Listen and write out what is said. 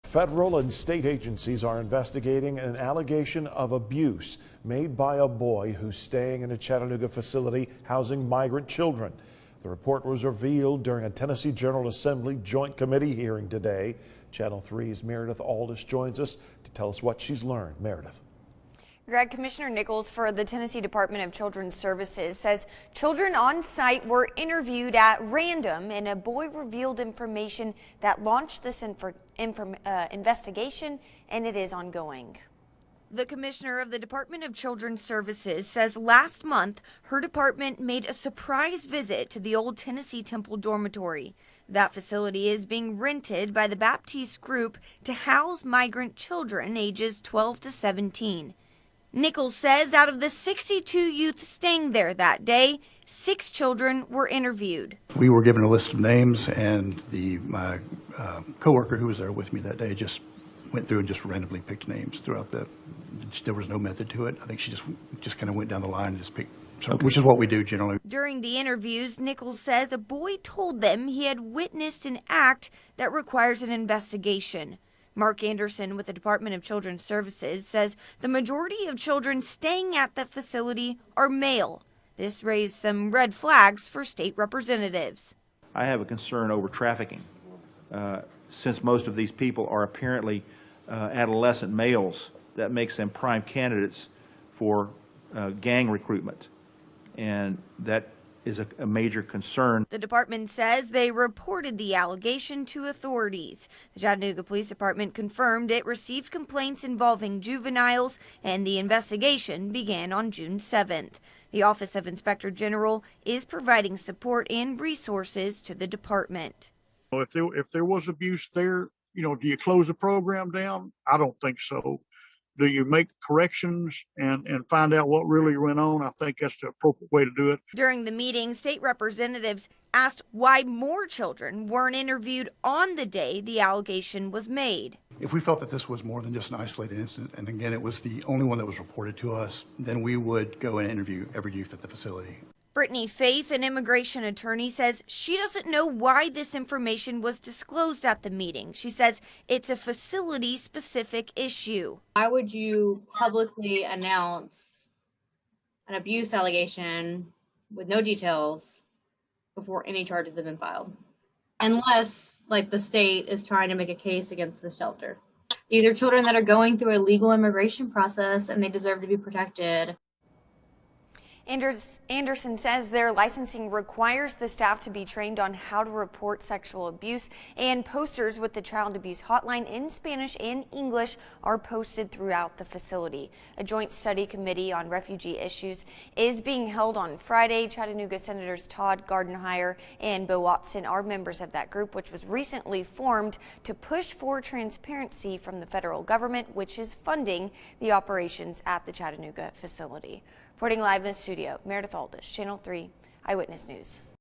Federal and state agencies are investigating an allegation of abuse made by a boy who's staying in a Chattanooga facility housing migrant children. The report was revealed during a Tennessee General Assembly Joint Committee hearing today. Channel 3's Meredith Aldis joins us to tell us what she's learned. Meredith. Greg, Commissioner Nichols for the Tennessee Department of Children's Services says children on site were interviewed at random and a boy revealed information that launched this investigation, and it is ongoing. The commissioner of the Department of Children's Services says last month her department made a surprise visit to the old Tennessee Temple dormitory. That facility is being rented by the Baptiste group to house migrant children ages 12 to 17. Nichols says out of the 62 youth staying there that day, 6 children were interviewed. We were given a list of names, and my coworker who was there with me that day just went through and just randomly picked names throughout there was no method to it. I think she just kind of went down the line and just picked, which is what we do generally. During the interviews, Nichols says a boy told them he had witnessed an act that requires an investigation. Mark Anderson with the Department of Children's Services says the majority of children staying at the facility are male. This raised some red flags for state representatives. I have a concern over trafficking. Since most of these people are apparently adolescent males, that makes them prime candidates for gang recruitment, and that is a major concern. The department says they reported the allegation to authorities. The Chattanooga Police Department confirmed it received complaints involving juveniles, and the investigation began on June 7th. The Office of Inspector General is providing support and resources to the department. If there was abuse there, do you close the program down? I don't think so. Do you make corrections and find out what really went on? I think that's the appropriate way to do it. During the meeting, state representatives asked why more children weren't interviewed on the day the allegation was made. If we felt that this was more than just an isolated incident, and again, it was the only one that was reported to us, then we would go and interview every youth at the facility. Brittany Faith, an immigration attorney, says she doesn't know why this information was disclosed at the meeting. She says it's a facility-specific issue. Why would you publicly announce an abuse allegation with no details before any charges have been filed? Unless, the state is trying to make a case against the shelter. These are children that are going through a legal immigration process and they deserve to be protected. Anderson says their licensing requires the staff to be trained on how to report sexual abuse, and posters with the child abuse hotline in Spanish and English are posted throughout the facility. A joint study committee on refugee issues is being held on Friday. Chattanooga Senators Todd Gardenhire and Bo Watson are members of that group, which was recently formed to push for transparency from the federal government, which is funding the operations at the Chattanooga facility. Reporting live in the studio, Meredith Aldis, Channel 3 Eyewitness News.